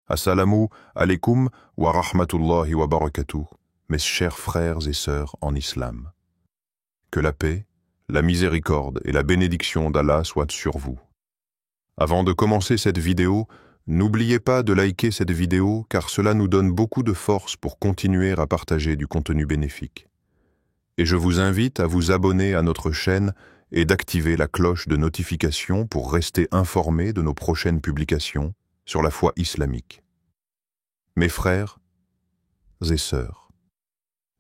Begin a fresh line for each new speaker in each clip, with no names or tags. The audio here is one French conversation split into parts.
Assalamu alaikum wa rahmatullahi wa barakatuh, mes chers frères et sœurs en islam. Que la paix, la miséricorde et la bénédiction d'Allah soient sur vous. Avant de commencer cette vidéo, n'oubliez pas de liker cette vidéo car cela nous donne beaucoup de force pour continuer à partager du contenu bénéfique. Et je vous invite à vous abonner à notre chaîne et d'activer la cloche de notification pour rester informé de nos prochaines publications sur la foi islamique. Mes frères et sœurs,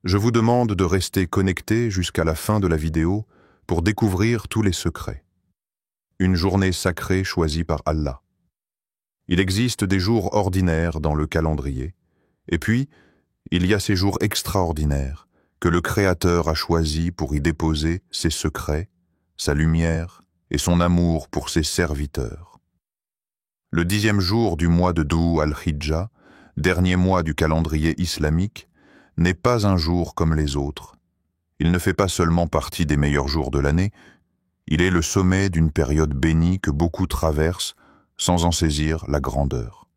je vous demande de rester connectés jusqu'à la fin de la vidéo pour découvrir tous les secrets. Une journée sacrée choisie par Allah. Il existe des jours ordinaires dans le calendrier, et puis il y a ces jours extraordinaires que le Créateur a choisis pour y déposer ses secrets, sa lumière et son amour pour ses serviteurs. Le 10e jour du mois de Dhu al-Hijja, dernier mois du calendrier islamique, n'est pas un jour comme les autres. Il ne fait pas seulement partie des meilleurs jours de l'année, il est le sommet d'une période bénie que beaucoup traversent sans en saisir la grandeur.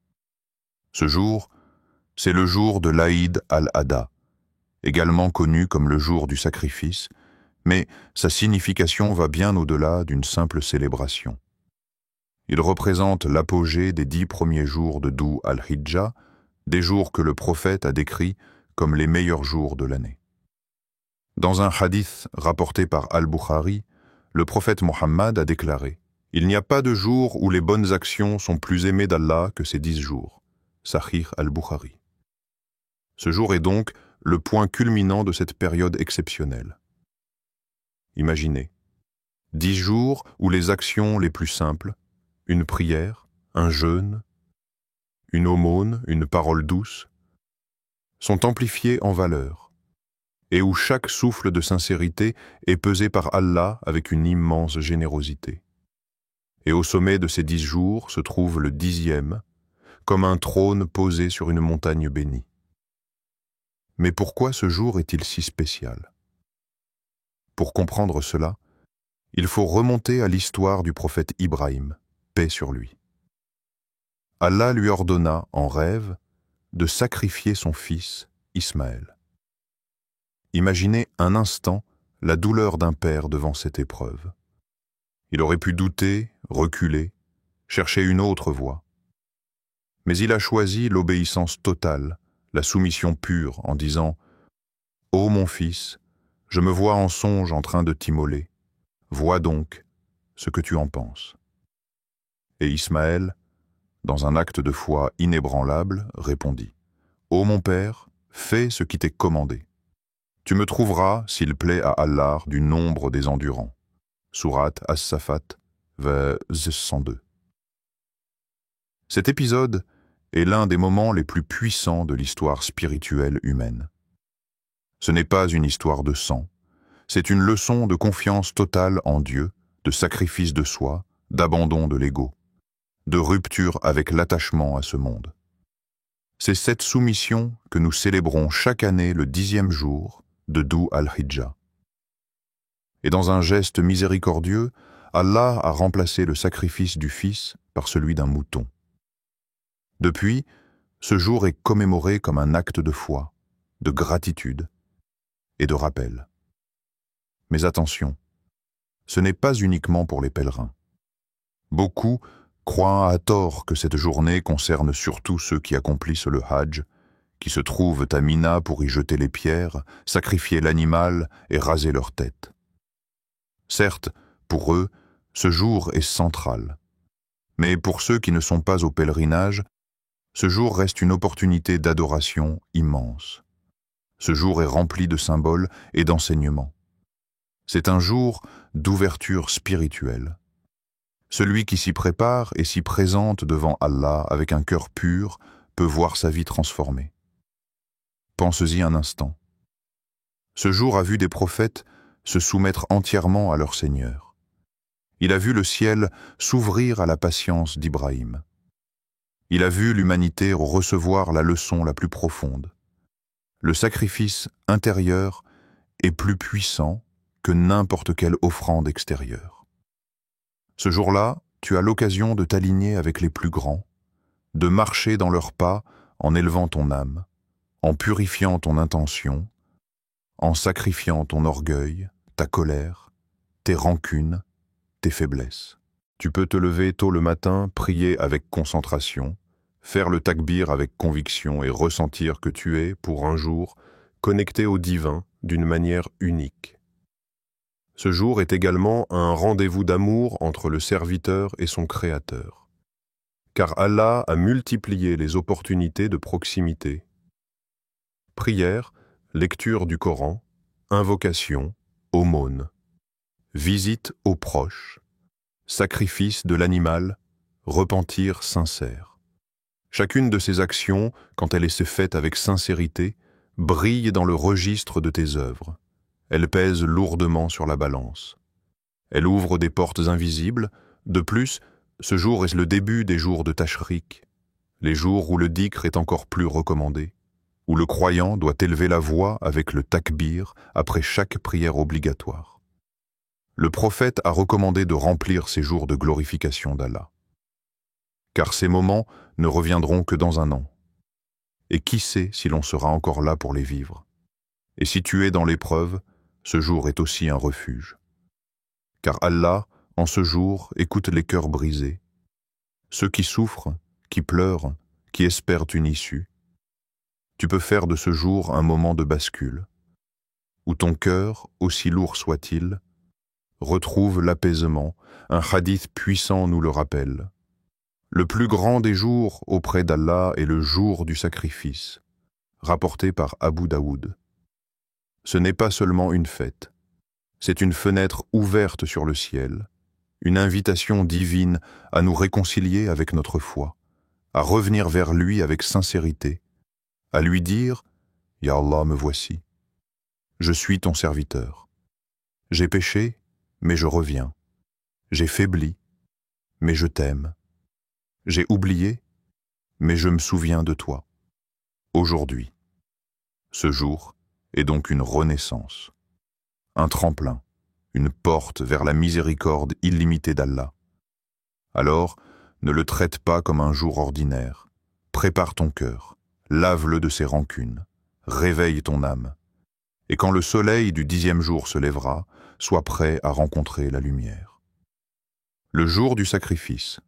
Ce jour, c'est le jour de l'Aïd al-Adha, également connu comme le jour du sacrifice, mais sa signification va bien au-delà d'une simple célébration. Il représente l'apogée des 10 premiers jours de Dhu al-Hijja, des jours que le prophète a décrits comme les meilleurs jours de l'année. Dans un hadith rapporté par Al-Bukhari, le prophète Mohammed a déclaré « Il n'y a pas de jour où les bonnes actions sont plus aimées d'Allah que ces 10 jours. » Sahih Al-Bukhari. Ce jour est donc le point culminant de cette période exceptionnelle. Imaginez, 10 jours où les actions les plus simples, une prière, un jeûne, une aumône, une parole douce, sont amplifiées en valeur, et où chaque souffle de sincérité est pesé par Allah avec une immense générosité. Et au sommet de ces 10 jours se trouve le 10e, comme un trône posé sur une montagne bénie. Mais pourquoi ce jour est-il si spécial? Pour comprendre cela, il faut remonter à l'histoire du prophète Ibrahim, paix sur lui. Allah lui ordonna, en rêve, de sacrifier son fils, Ismaël. Imaginez un instant la douleur d'un père devant cette épreuve. Il aurait pu douter, reculer, chercher une autre voie. Mais il a choisi l'obéissance totale, la soumission pure, en disant « Ô mon fils, je me vois en songe en train de t'immoler. Vois donc ce que tu en penses. » Et Ismaël, dans un acte de foi inébranlable, répondit « Ô mon père, fais ce qui t'est commandé. Tu me trouveras, s'il plaît à Allah, du nombre des endurants. » Sourate As-Safat, vers 102. Cet épisode est l'un des moments les plus puissants de l'histoire spirituelle humaine. Ce n'est pas une histoire de sang, c'est une leçon de confiance totale en Dieu, de sacrifice de soi, d'abandon de l'ego, de rupture avec l'attachement à ce monde. C'est cette soumission que nous célébrons chaque année le 10e jour de Dhu al-Hijja. Et dans un geste miséricordieux, Allah a remplacé le sacrifice du fils par celui d'un mouton. Depuis, ce jour est commémoré comme un acte de foi, de gratitude et de rappel. Mais attention, ce n'est pas uniquement pour les pèlerins. Beaucoup croient à tort que cette journée concerne surtout ceux qui accomplissent le Hajj, qui se trouvent à Mina pour y jeter les pierres, sacrifier l'animal et raser leur tête. Certes, pour eux, ce jour est central. Mais pour ceux qui ne sont pas au pèlerinage, ce jour reste une opportunité d'adoration immense. Ce jour est rempli de symboles et d'enseignements. C'est un jour d'ouverture spirituelle. Celui qui s'y prépare et s'y présente devant Allah avec un cœur pur peut voir sa vie transformée. Pensez-y un instant. Ce jour a vu des prophètes se soumettre entièrement à leur Seigneur. Il a vu le ciel s'ouvrir à la patience d'Ibrahim. Il a vu l'humanité recevoir la leçon la plus profonde. Le sacrifice intérieur est plus puissant que n'importe quelle offrande extérieure. Ce jour-là, tu as l'occasion de t'aligner avec les plus grands, de marcher dans leurs pas en élevant ton âme, en purifiant ton intention, en sacrifiant ton orgueil, ta colère, tes rancunes, tes faiblesses. Tu peux te lever tôt le matin, prier avec concentration, faire le takbir avec conviction et ressentir que tu es, pour un jour, connecté au divin d'une manière unique. Ce jour est également un rendez-vous d'amour entre le serviteur et son Créateur. Car Allah a multiplié les opportunités de proximité. Prière, lecture du Coran, invocation, aumône, visite aux proches, sacrifice de l'animal, repentir sincère. Chacune de ces actions, quand elle est faite avec sincérité, brille dans le registre de tes œuvres. Elle pèse lourdement sur la balance. Elle ouvre des portes invisibles. De plus, ce jour est le début des jours de Tashrik, les jours où le dhikr est encore plus recommandé, où le croyant doit élever la voix avec le takbir après chaque prière obligatoire. Le prophète a recommandé de remplir ces jours de glorification d'Allah. Car ces moments ne reviendront que dans un an. Et qui sait si l'on sera encore là pour les vivre? Et si tu es dans l'épreuve, ce jour est aussi un refuge. Car Allah, en ce jour, écoute les cœurs brisés, ceux qui souffrent, qui pleurent, qui espèrent une issue. Tu peux faire de ce jour un moment de bascule, où ton cœur, aussi lourd soit-il, retrouve l'apaisement. Un hadith puissant nous le rappelle. Le plus grand des jours auprès d'Allah est le jour du sacrifice, rapporté par Abu Daoud. Ce n'est pas seulement une fête, c'est une fenêtre ouverte sur le ciel, une invitation divine à nous réconcilier avec notre foi, à revenir vers lui avec sincérité, à lui dire « Ya Allah, me voici. Je suis ton serviteur. J'ai péché, mais je reviens. J'ai faibli, mais je t'aime. J'ai oublié, mais je me souviens de toi. Aujourd'hui. » Ce jour est donc une renaissance, un tremplin, une porte vers la miséricorde illimitée d'Allah. Alors, ne le traite pas comme un jour ordinaire. Prépare ton cœur, lave-le de ses rancunes, réveille ton âme. Et quand le soleil du 10e jour se lèvera, sois prêt à rencontrer la lumière. Le jour du sacrifice,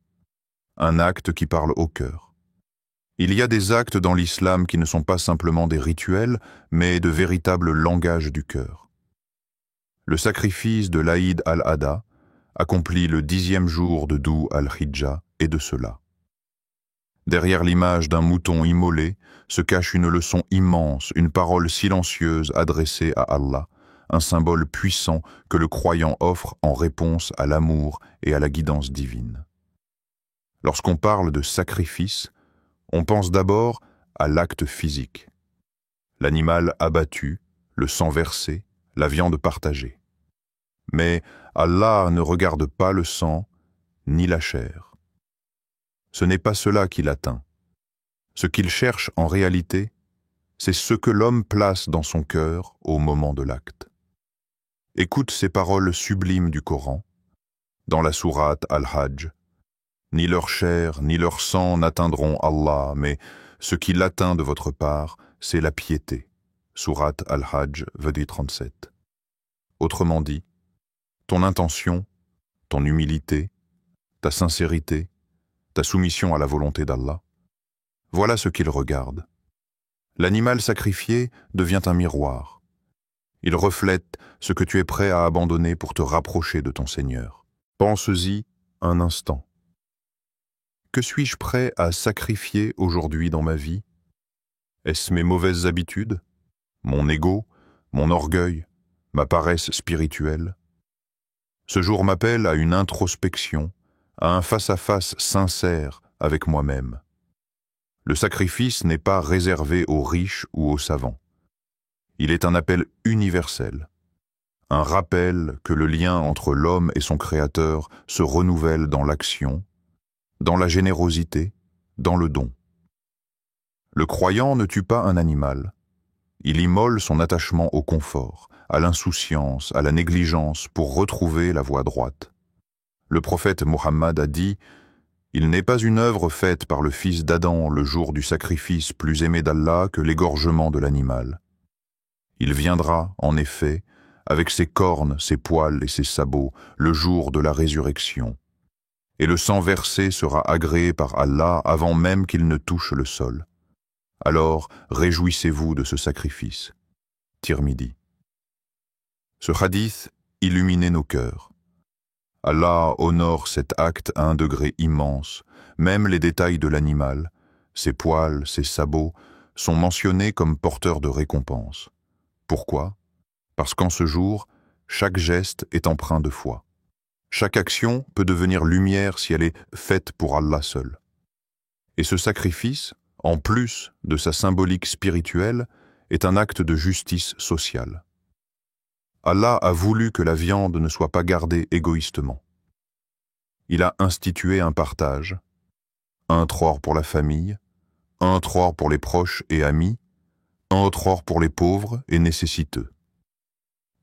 un acte qui parle au cœur. Il y a des actes dans l'islam qui ne sont pas simplement des rituels, mais de véritables langages du cœur. Le sacrifice de l'Aïd al-Adha, accompli le 10e jour de Dhu al-Hijjah, est de cela. Derrière l'image d'un mouton immolé se cache une leçon immense, une parole silencieuse adressée à Allah, un symbole puissant que le croyant offre en réponse à l'amour et à la guidance divine. Lorsqu'on parle de sacrifice, on pense d'abord à l'acte physique. L'animal abattu, le sang versé, la viande partagée. Mais Allah ne regarde pas le sang ni la chair. Ce n'est pas cela qu'il atteint. Ce qu'il cherche en réalité, c'est ce que l'homme place dans son cœur au moment de l'acte. Écoute ces paroles sublimes du Coran, dans la sourate Al-Hajj. Ni leur chair, ni leur sang n'atteindront Allah, mais ce qui l'atteint de votre part, c'est la piété. Sourate Al-Hajj, verset 37. Autrement dit, ton intention, ton humilité, ta sincérité, ta soumission à la volonté d'Allah, voilà ce qu'il regarde. L'animal sacrifié devient un miroir. Il reflète ce que tu es prêt à abandonner pour te rapprocher de ton Seigneur. Pense-y un instant. Que suis-je prêt à sacrifier aujourd'hui dans ma vie? Est-ce mes mauvaises habitudes, mon ego, mon orgueil, ma paresse spirituelle? Ce jour m'appelle à une introspection, à un face-à-face sincère avec moi-même. Le sacrifice n'est pas réservé aux riches ou aux savants. Il est un appel universel, un rappel que le lien entre l'homme et son Créateur se renouvelle dans l'action, dans la générosité, dans le don. Le croyant ne tue pas un animal. Il immole son attachement au confort, à l'insouciance, à la négligence pour retrouver la voie droite. Le prophète Mohammed a dit Il n'est pas une œuvre faite par le fils d'Adam le jour du sacrifice plus aimé d'Allah que l'égorgement de l'animal. Il viendra, en effet, avec ses cornes, ses poils et ses sabots, le jour de la résurrection. Et le sang versé sera agréé par Allah avant même qu'il ne touche le sol. Alors, réjouissez-vous de ce sacrifice. Tirmidhi. Ce hadith illuminait nos cœurs. Allah honore cet acte à un degré immense. Même les détails de l'animal, ses poils, ses sabots, sont mentionnés comme porteurs de récompense. Pourquoi? Parce qu'en ce jour, chaque geste est empreint de foi. Chaque action peut devenir lumière si elle est faite pour Allah seul. Et ce sacrifice, en plus de sa symbolique spirituelle, est un acte de justice sociale. Allah a voulu que la viande ne soit pas gardée égoïstement. Il a institué un partage, un tror pour la famille, un tror pour les proches et amis, un tror pour les pauvres et nécessiteux.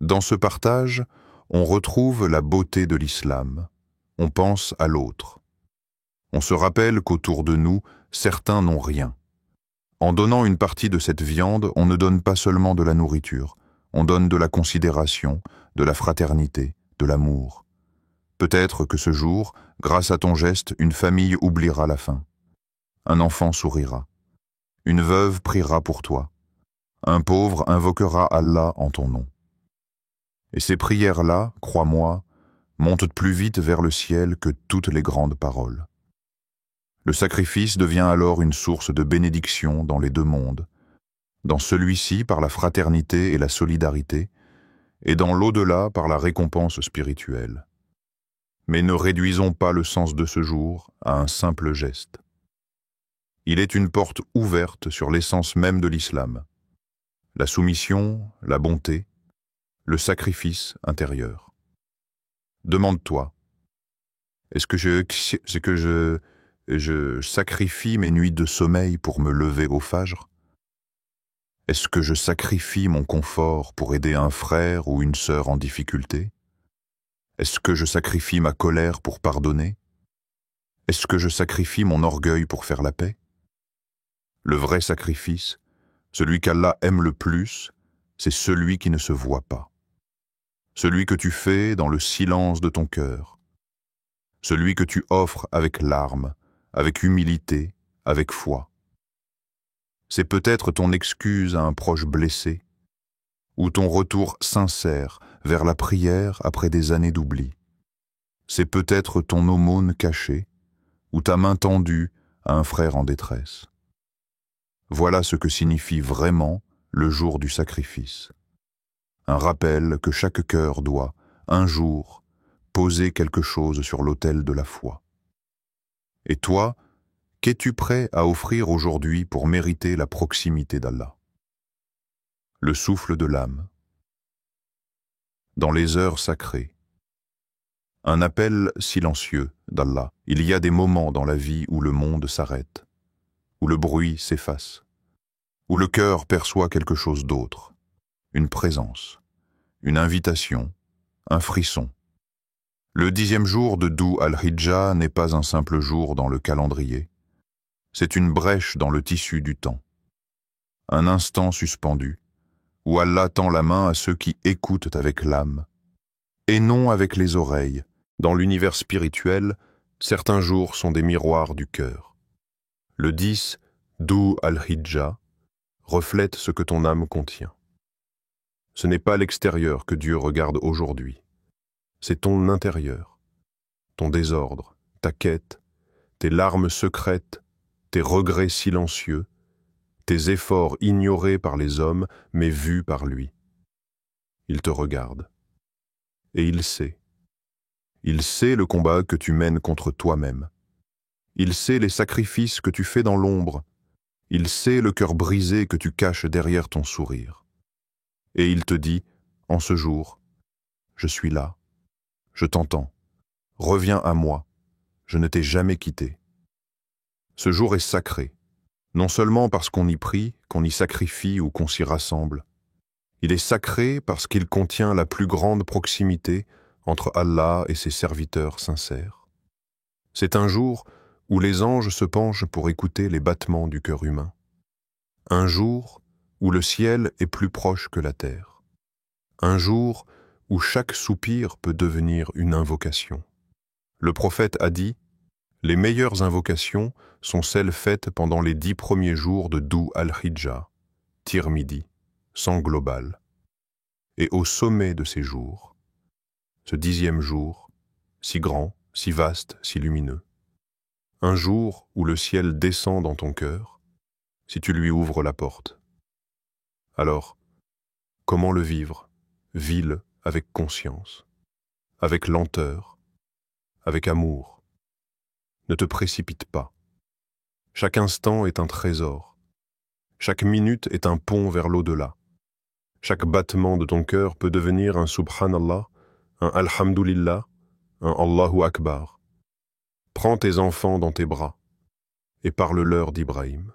Dans ce partage, on retrouve la beauté de l'islam, on pense à l'autre. On se rappelle qu'autour de nous, certains n'ont rien. En donnant une partie de cette viande, on ne donne pas seulement de la nourriture, on donne de la considération, de la fraternité, de l'amour. Peut-être que ce jour, grâce à ton geste, une famille oubliera la faim. Un enfant sourira. Une veuve priera pour toi. Un pauvre invoquera Allah en ton nom. Et ces prières-là, crois-moi, montent plus vite vers le ciel que toutes les grandes paroles. Le sacrifice devient alors une source de bénédiction dans les deux mondes, dans celui-ci par la fraternité et la solidarité, et dans l'au-delà par la récompense spirituelle. Mais ne réduisons pas le sens de ce jour à un simple geste. Il est une porte ouverte sur l'essence même de l'islam, la soumission, la bonté, le sacrifice intérieur. Demande-toi, est-ce que je sacrifie mes nuits de sommeil pour me lever au fajr? Est-ce que je sacrifie mon confort pour aider un frère ou une sœur en difficulté? Est-ce que je sacrifie ma colère pour pardonner? Est-ce que je sacrifie mon orgueil pour faire la paix? Le vrai sacrifice, celui qu'Allah aime le plus, c'est celui qui ne se voit pas. Celui que tu fais dans le silence de ton cœur. Celui que tu offres avec larmes, avec humilité, avec foi. C'est peut-être ton excuse à un proche blessé, ou ton retour sincère vers la prière après des années d'oubli. C'est peut-être ton aumône cachée, ou ta main tendue à un frère en détresse. Voilà ce que signifie vraiment le jour du sacrifice. Un rappel que chaque cœur doit, un jour, poser quelque chose sur l'autel de la foi. Et toi, qu'es-tu prêt à offrir aujourd'hui pour mériter la proximité d'Allah? Le souffle de l'âme. Dans les heures sacrées. Un appel silencieux d'Allah. Il y a des moments dans la vie où le monde s'arrête, où le bruit s'efface, où le cœur perçoit quelque chose d'autre, une présence, une invitation, un frisson. Le 10e jour de Dhu al-Hijjah n'est pas un simple jour dans le calendrier. C'est une brèche dans le tissu du temps. Un instant suspendu, où Allah tend la main à ceux qui écoutent avec l'âme, et non avec les oreilles. Dans l'univers spirituel, certains jours sont des miroirs du cœur. Le 10, Dhu al-Hijjah, reflète ce que ton âme contient. Ce n'est pas l'extérieur que Dieu regarde aujourd'hui. C'est ton intérieur, ton désordre, ta quête, tes larmes secrètes, tes regrets silencieux, tes efforts ignorés par les hommes, mais vus par lui. Il te regarde. Et il sait. Il sait le combat que tu mènes contre toi-même. Il sait les sacrifices que tu fais dans l'ombre. Il sait le cœur brisé que tu caches derrière ton sourire. Et il te dit, en ce jour, je suis là, je t'entends, reviens à moi, je ne t'ai jamais quitté. Ce jour est sacré, non seulement parce qu'on y prie, qu'on y sacrifie ou qu'on s'y rassemble. Il est sacré parce qu'il contient la plus grande proximité entre Allah et ses serviteurs sincères. C'est un jour où les anges se penchent pour écouter les battements du cœur humain. Un jour où le ciel est plus proche que la terre. Un jour où chaque soupir peut devenir une invocation. Le prophète a dit « Les meilleures invocations sont celles faites pendant les 10 premiers jours de Dhu al-Hijjah, Tirmidhi, sang global. Et au sommet de ces jours, ce 10e jour, si grand, si vaste, si lumineux, un jour où le ciel descend dans ton cœur, si tu lui ouvres la porte. Alors, comment le vivre? Vis-le avec conscience, avec lenteur, avec amour. Ne te précipite pas. Chaque instant est un trésor. Chaque minute est un pont vers l'au-delà. Chaque battement de ton cœur peut devenir un Subhanallah, un Alhamdulillah, un Allahu Akbar. Prends tes enfants dans tes bras et parle-leur d'Ibrahim.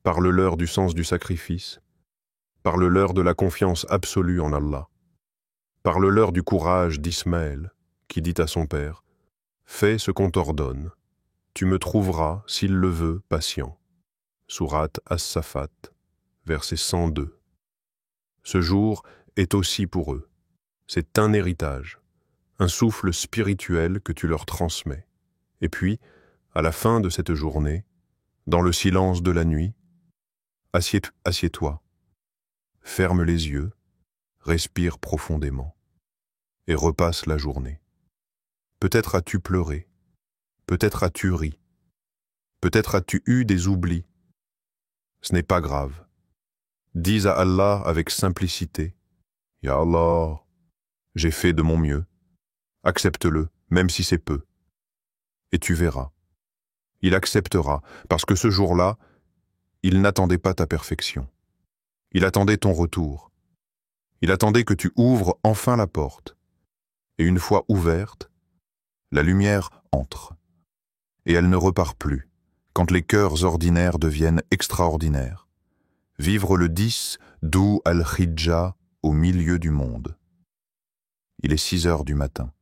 Parle-leur du sens du sacrifice. Parle-leur de la confiance absolue en Allah. Parle-leur du courage d'Ismaël, qui dit à son père « Fais ce qu'on t'ordonne. Tu me trouveras, s'il le veut, patient. » Sourate As-Safat, verset 102. Ce jour est aussi pour eux. C'est un héritage, un souffle spirituel que tu leur transmets. Et puis, à la fin de cette journée, dans le silence de la nuit, assieds-toi, ferme les yeux, respire profondément et repasse la journée. Peut-être as-tu pleuré, peut-être as-tu ri, peut-être as-tu eu des oublis. Ce n'est pas grave. Dis à Allah avec simplicité, « Ya Allah, j'ai fait de mon mieux. Accepte-le, même si c'est peu. » Et tu verras. Il acceptera, parce que ce jour-là, il n'attendait pas ta perfection. Il attendait ton retour. Il attendait que tu ouvres enfin la porte. Et une fois ouverte, la lumière entre. Et elle ne repart plus, quand les cœurs ordinaires deviennent extraordinaires. Vivre le 10 Dhu al-Hijjah au milieu du monde. Il est 6 heures du matin.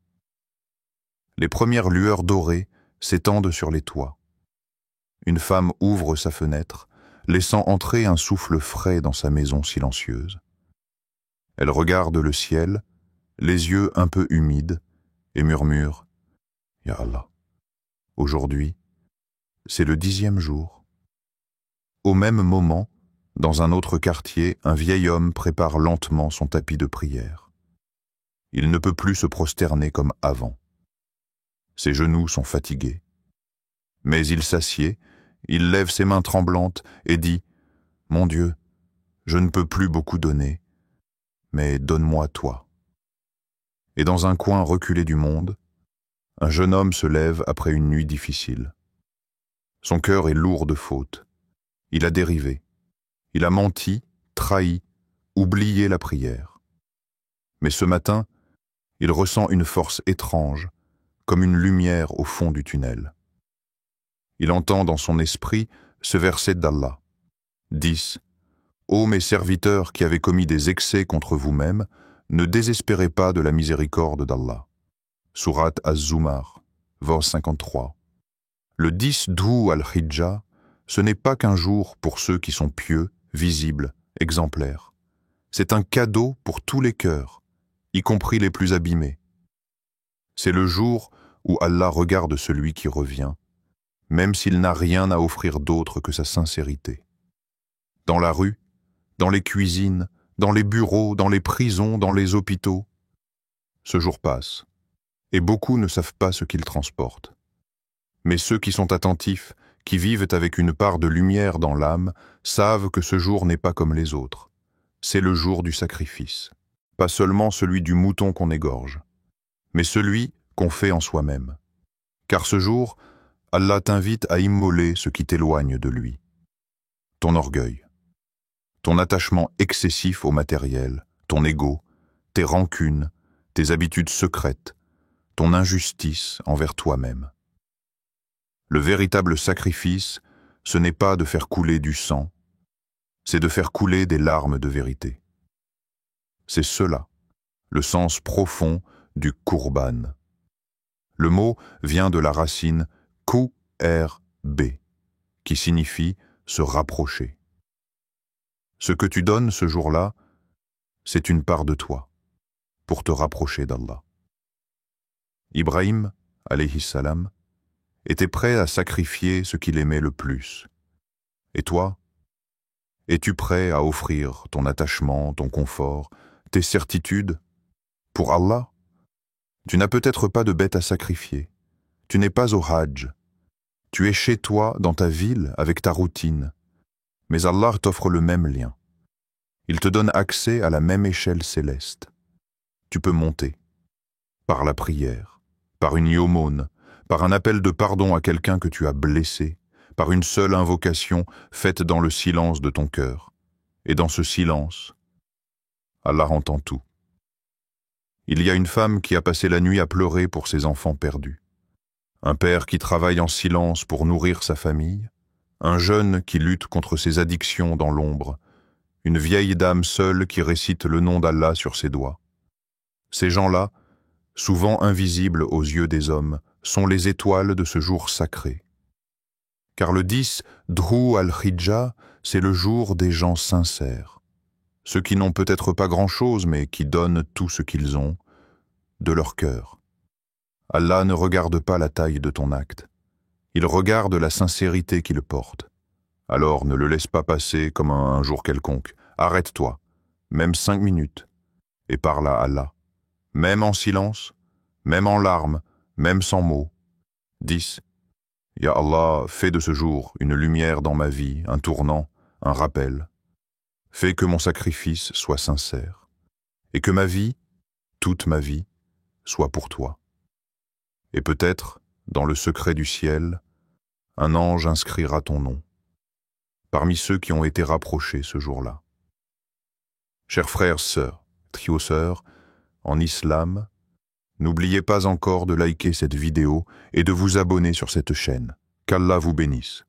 Les premières lueurs dorées s'étendent sur les toits. Une femme ouvre sa fenêtre, laissant entrer un souffle frais dans sa maison silencieuse. Elle regarde le ciel, les yeux un peu humides, et murmure « Ya Allah, aujourd'hui, c'est le 10e jour. » Au même moment, dans un autre quartier, un vieil homme prépare lentement son tapis de prière. Il ne peut plus se prosterner comme avant. Ses genoux sont fatigués. Mais il s'assied, il lève ses mains tremblantes et dit « Mon Dieu, je ne peux plus beaucoup donner, mais donne-moi toi. » Et dans un coin reculé du monde, un jeune homme se lève après une nuit difficile. Son cœur est lourd de fautes. Il a dérivé. Il a menti, trahi, oublié la prière. Mais ce matin, il ressent une force étrange, comme une lumière au fond du tunnel. Il entend dans son esprit ce verset d'Allah. 10. Ô mes serviteurs qui avez commis des excès contre vous-mêmes, ne désespérez pas de la miséricorde d'Allah. Sourate Az-Zumar, verset 53. Le 10 Dhu al-Hijjah, ce n'est pas qu'un jour pour ceux qui sont pieux, visibles, exemplaires. C'est un cadeau pour tous les cœurs, y compris les plus abîmés. C'est le jour où Allah regarde celui qui revient, même s'il n'a rien à offrir d'autre que sa sincérité. Dans la rue, dans les cuisines, dans les bureaux, dans les prisons, dans les hôpitaux, ce jour passe, et beaucoup ne savent pas ce qu'il transporte. Mais ceux qui sont attentifs, qui vivent avec une part de lumière dans l'âme, savent que ce jour n'est pas comme les autres. C'est le jour du sacrifice. Pas seulement celui du mouton qu'on égorge, mais celui qu'on fait en soi-même. Car ce jour, Allah t'invite à immoler ce qui t'éloigne de lui. Ton orgueil, ton attachement excessif au matériel, ton ego, tes rancunes, tes habitudes secrètes, ton injustice envers toi-même. Le véritable sacrifice, ce n'est pas de faire couler du sang, c'est de faire couler des larmes de vérité. C'est cela, le sens profond du Qurban. Le mot vient de la racine ku R-B, qui signifie se rapprocher. Ce que tu donnes ce jour-là, c'est une part de toi, pour te rapprocher d'Allah. Ibrahim, alayhi salam, était prêt à sacrifier ce qu'il aimait le plus. Et toi, es-tu prêt à offrir ton attachement, ton confort, tes certitudes pour Allah? Tu n'as peut-être pas de bête à sacrifier. Tu n'es pas au Hajj. Tu es chez toi, dans ta ville, avec ta routine. Mais Allah t'offre le même lien. Il te donne accès à la même échelle céleste. Tu peux monter. Par la prière, par une aumône, par un appel de pardon à quelqu'un que tu as blessé, par une seule invocation faite dans le silence de ton cœur. Et dans ce silence, Allah entend tout. Il y a une femme qui a passé la nuit à pleurer pour ses enfants perdus. Un père qui travaille en silence pour nourrir sa famille. Un jeune qui lutte contre ses addictions dans l'ombre. Une vieille dame seule qui récite le nom d'Allah sur ses doigts. Ces gens-là, souvent invisibles aux yeux des hommes, sont les étoiles de ce jour sacré. Car le 10 Dhru al-Hijjah, c'est le jour des gens sincères. Ceux qui n'ont peut-être pas grand-chose, mais qui donnent tout ce qu'ils ont, de leur cœur. Allah ne regarde pas la taille de ton acte. Il regarde la sincérité qu'il porte. Alors ne le laisse pas passer comme un jour quelconque. Arrête-toi, même 5 minutes, et parle à Allah. Même en silence, même en larmes, même sans mots. 10. Ya Allah, fais de ce jour une lumière dans ma vie, un tournant, un rappel. Fais que mon sacrifice soit sincère, et que ma vie, toute ma vie, soit pour toi. Et peut-être, dans le secret du ciel, un ange inscrira ton nom, parmi ceux qui ont été rapprochés ce jour-là. Chers frères, sœurs, trio sœurs, en islam, n'oubliez pas encore de liker cette vidéo et de vous abonner sur cette chaîne. Qu'Allah vous bénisse.